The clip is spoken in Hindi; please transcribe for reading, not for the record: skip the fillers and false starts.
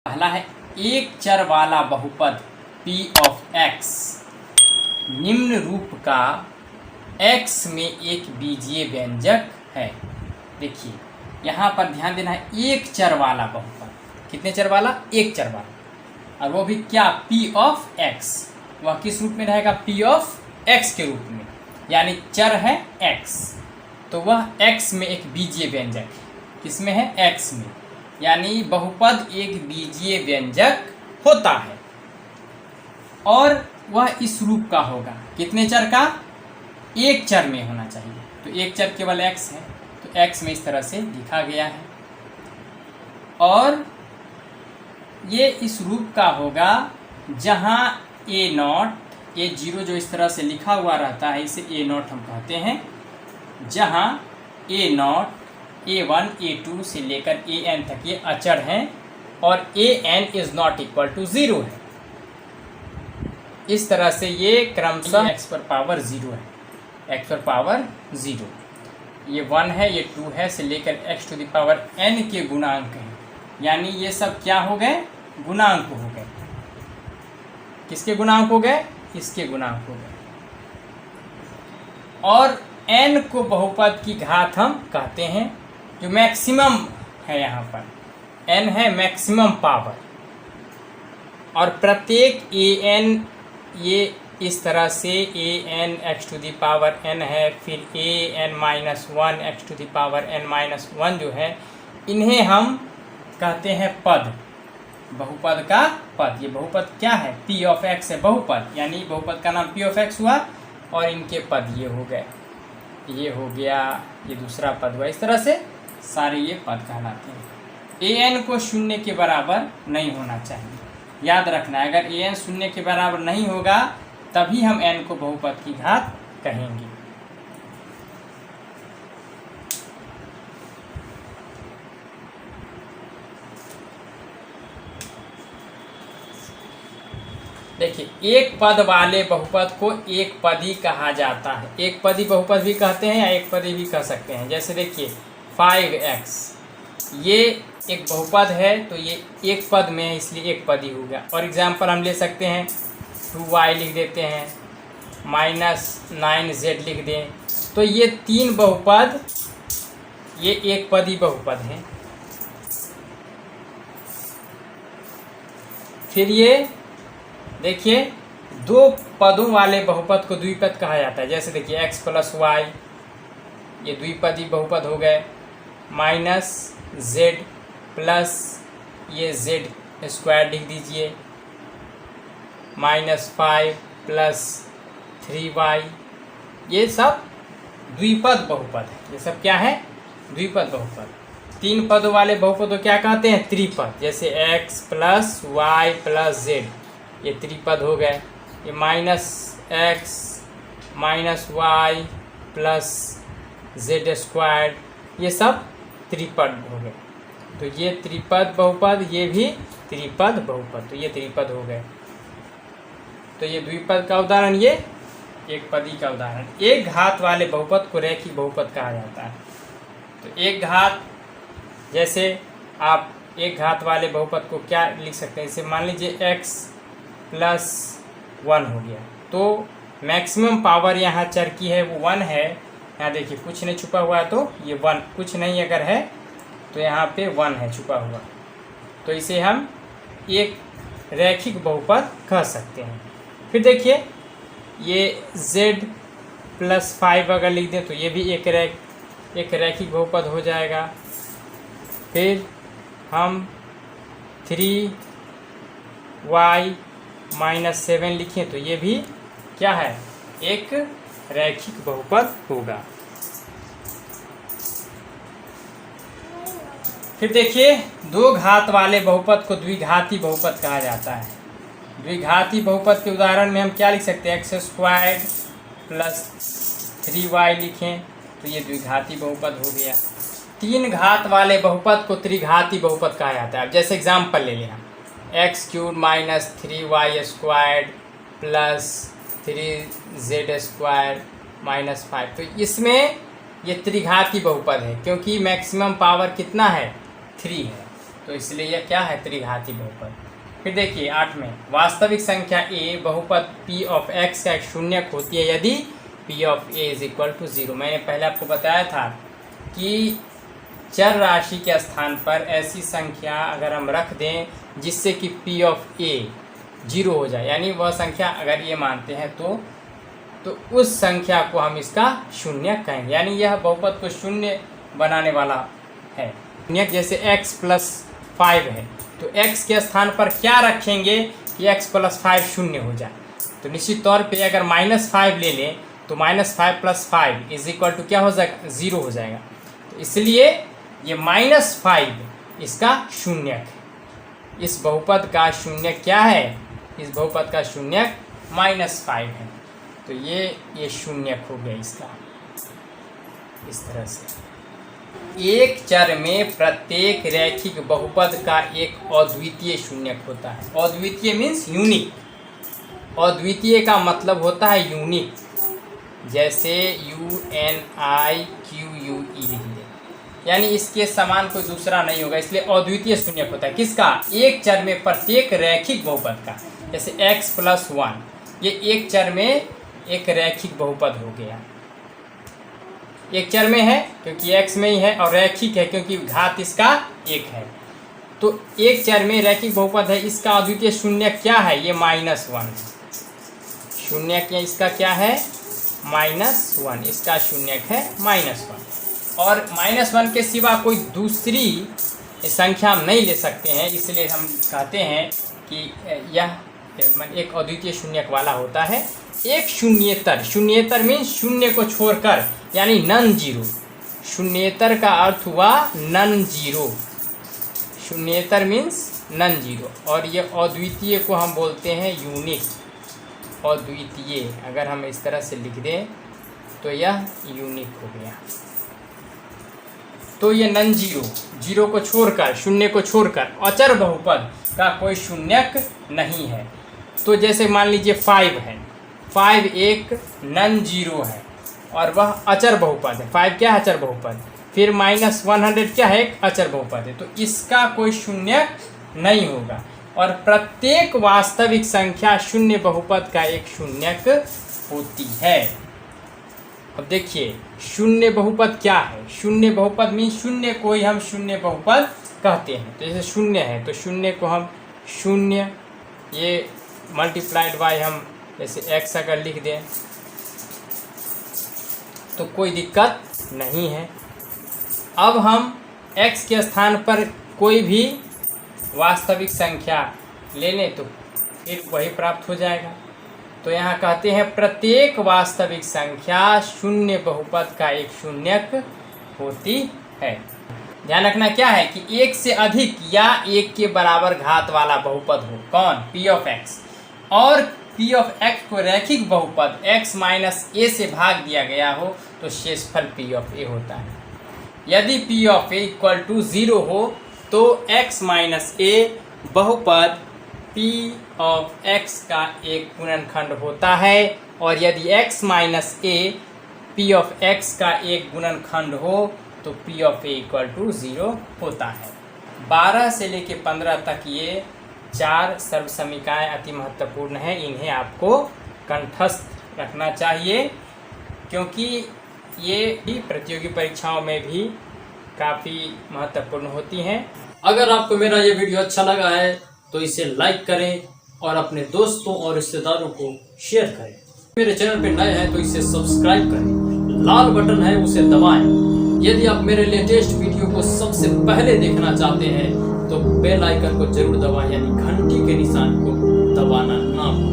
पहला है एक चर वाला बहुपद p ऑफ x निम्न रूप का x में एक बीजीय व्यंजक है। देखिए यहाँ पर ध्यान देना है, एक चर वाला बहुपद। कितने चर वाला? एक चर वाला। और वो भी क्या? p of x। वह किस रूप में रहेगा? p ऑफ x के रूप में, यानी चर है x, तो वह x में एक बीजीय व्यंजक है। किसमें है? x में, यानी बहुपद एक बीजीय व्यंजक होता है और वह इस रूप का होगा। कितने चर का? एक चर में होना चाहिए। तो एक चर केवल x है, तो x में इस तरह से लिखा गया है। और ये इस रूप का होगा जहाँ a0 जो इस तरह से लिखा हुआ रहता है, इसे a0 हम कहते हैं। जहाँ a0 a1 a2 से लेकर an तक ये अचर हैं और an is not equal to 0 है। इस तरह से ये क्रमशः x पर पावर 0 है, x पर पावर 0। ये 1 है, ये 2 है, से लेकर x to the power n के गुणांक हैं। यानी ये सब क्या हो गए? गुणांक हो गए। किसके गुणांक हो गए? इसके गुणांक हो गए। और n को बहुपद की घात हम कहते हैं, जो मैक्सिमम है। यहाँ पर n है मैक्सिमम पावर, और प्रत्येक an ये इस तरह से an x to the power n है, फिर an minus 1 x to the power n minus 1 जो है, इन्हें हम कहते हैं पद, बहुपद का पद। ये बहुपद क्या है? p ऑफ x है बहुपद, यानी बहुपद का नाम p ऑफ x हुआ और इनके पद ये हो गए। ये हो गया, ये दूसरा पद हुआ। इस तरह से सारे ये पद कहलाते हैं। an को शून्य के बराबर नहीं होना चाहिए, याद रखना है। अगर an शून्य के बराबर नहीं होगा तभी हम n को बहुपद की घात कहेंगे। देखिए, एक पद वाले बहुपद को एक पदी कहा जाता है। एक पदी बहुपद भी कहते हैं या एक पदी भी कह सकते हैं। जैसे देखिए 5x, ये एक बहुपद है तो ये एक पद में है, इसलिए एक पदी हो गया। और एग्जाम्पल हम ले सकते हैं 2y लिख देते हैं, -9z लिख दें, तो ये तीन बहुपद ये एक पदी बहुपद हैं। फिर ये देखिए, दो पदों वाले बहुपद को द्विपद कहा जाता है। जैसे देखिए x प्लस वाई, ये द्विपदी बहुपद हो गए, -z प्लस ये z स्क्वायर लिख दीजिए, -5 प्लस 3y, ये सब द्विपद बहुपद है। ये सब क्या है? द्विपद बहुपद। तीन पदों वाले बहुपद को क्या कहते हैं? त्रिपद। जैसे x plus y plus z, ये त्रिपद हो गए। ये -x minus y plus z square, ये सब त्रिपद हो गए। तो ये त्रिपद बहुपद, ये भी त्रिपद बहुपद, तो ये त्रिपद हो गए। तो ये द्विपद का उदाहरण, ये एक पदी का उदाहरण। एक घात वाले बहुपद को रैखिक बहुपद कहा जाता है। तो एक घात, जैसे आप एक घात वाले बहुपद को क्या लिख सकते हैं? इसे मान लीजिए x प्लस 1 हो गया, तो मैक्सिमम पावर यहाँ चर की है वो 1 है। यहाँ देखिए कुछ नहीं छुपा हुआ, तो ये 1, कुछ नहीं अगर है तो यहाँ पे 1 है छुपा हुआ, तो इसे हम एक रैखिक बहुपद कह सकते हैं। फिर देखिए ये z प्लस 5 अगर लिख दें तो ये भी एक रैखिक बहुपद हो जाएगा। फिर हम 3y माइनस 7 लिखें तो ये भी क्या है? एक रैखिक बहुपद होगा। फिर देखिए, दो घात वाले बहुपद को द्विघाती बहुपद कहा जाता है। द्विघाती बहुपद के उदाहरण में हम क्या लिख सकते हैं? x स्क्वायर प्लस 3y लिखें तो ये द्विघाती बहुपद हो गया। तीन घात वाले बहुपद को त्रिघाती बहुपद कहा जाता है। अब जैसे एग्जाम्पल ले लें हम, x³ minus 3y square plus 3z square minus 5, तो इसमें ये त्रिघाती बहुपद है क्योंकि मैक्सिमम पावर कितना है? 3 है। तो इसलिए यह क्या है, त्रिघाती बहुपद। फिर देखिए 8 में, वास्तविक संख्या a बहुपद p ऑफ x का एक शून्यक होती है यदि p of a is equal to 0। मैंने पहले आपको बताया था कि चर राशि के स्थान पर ऐसी संख्या अगर हम रख दें जिससे कि p ऑफ a 0 हो जाए, यानी वह संख्या अगर ये मानते हैं तो उस संख्या को हम इसका शून्यक कहेंगे, यानी यह बहुपद को शून्य बनाने वाला है। शून्यक जैसे x प्लस 5 है, तो x के स्थान पर क्या रखेंगे कि x प्लस 5 शून्य हो जाए। तो निश्चित तौर पे अगर -5 ले लें तो -5 प्लस 5 इज इक्वल टू क्या हो जाएगा, 0 हो जाएगा। तो इसलिए ये -5 इसका शून्यक है। इस बहुपद का शून्यक क्या है, इस बहुपद का शून्यक -5 है। तो ये शून्यक हो गया इसका। इस तरह से एक चर में प्रत्येक रैखिक बहुपद का एक अद्वितीय शून्यक होता है। अद्वितीय मीन्स यूनिक। अद्वितीय का मतलब होता है यूनिक, जैसे UNIQUE लिख दे, यानी इसके समान कोई दूसरा नहीं होगा, इसलिए अद्वितीय शून्यक होता है। किसका, एक चर में प्रत्येक रैखिक बहुपद का। जैसे x प्लस 1, ये एक चर में एक रैखिक बहुपद हो गया। एक चर में है क्योंकि x में ही है, और रैखिक है क्योंकि घात इसका 1 है। तो एक चर में रैखिक बहुपद है, इसका अद्वितीय शून्यक क्या है, ये -1। शून्यक इसका क्या है, -1, इसका शून्यक है -1। और -1 के सिवा कोई दूसरी संख्या हम नहीं ले सकते हैं, इसलिए हम कहते हैं कि यह एक अद्वितीय शून्यक वाला होता है। एक शून्येतर, शून्येतर मीन्स शून्य को छोड़कर, यानी नन जीरो। शून्येतर का अर्थ हुआ नन जीरो। शून्येतर मीन्स नन जीरो। और ये अद्वितीय को हम बोलते हैं यूनिक। अद्वितीय अगर हम इस तरह से लिख दें तो यह यूनिक हो गया। तो ये नन जीरो, जीरो को छोड़कर, शून्य को छोड़कर अचर बहुपद का कोई शून्यक नहीं है। तो जैसे मान लीजिए 5 है, 5 एक नन जीरो है और वह अचर बहुपद है। 5 क्या है, अचर बहुपद। फिर -100 क्या है, एक अचर बहुपद है। तो इसका कोई शून्यक नहीं होगा। और प्रत्येक वास्तविक संख्या शून्य बहुपद का एक शून्यक होती है। अब देखिए शून्य बहुपद क्या है। शून्य बहुपद मीन्स शून्य को ही हम शून्य बहुपद कहते हैं। तो जैसे शून्य है तो शून्य को हम शून्य, ये मल्टीप्लाइड बाय हम जैसे x अगर लिख दें तो कोई दिक्कत नहीं है। अब हम x के स्थान पर कोई भी वास्तविक संख्या ले लें तो फिर वही प्राप्त हो जाएगा। तो यहाँ कहते हैं प्रत्येक वास्तविक संख्या शून्य बहुपद का एक शून्यक होती है। ध्यान रखना क्या है कि एक से अधिक या एक के बराबर घात वाला बहुपद हो। कौन, p ऑफ x। और p ऑफ x को रैखिक बहुपद x माइनस a से भाग दिया गया हो तो शेषफल p ऑफ a होता है। यदि p of a equal to 0 हो तो x माइनस a बहुपद p ऑफ x का एक गुणनखंड होता है। और यदि x minus a p of x का एक गुणनखंड हो तो p of a equal to 0 होता है। 12 से लेके 15 तक ये 4 सर्व समीकरणाएँ अति महत्वपूर्ण हैं। इन्हें आपको कंठस्थ रखना चाहिए क्योंकि ये भी प्रतियोगी परीक्षाओं में भी काफ़ी महत्वपूर्ण होती हैं। अगर आपको मेरा ये वीडियो अच्छा लगा है तो इसे लाइक करें और अपने दोस्तों और रिश्तेदारों को शेयर करें। मेरे चैनल पे नए हैं तो इसे सब्सक्राइब करें, लाल बटन है उसे दबाएं। यदि आप मेरे लेटेस्ट वीडियो को सबसे पहले देखना चाहते हैं तो बेल आइकन को जरूर दबाएं, यानी घंटी के निशान को दबाना ना भूलें।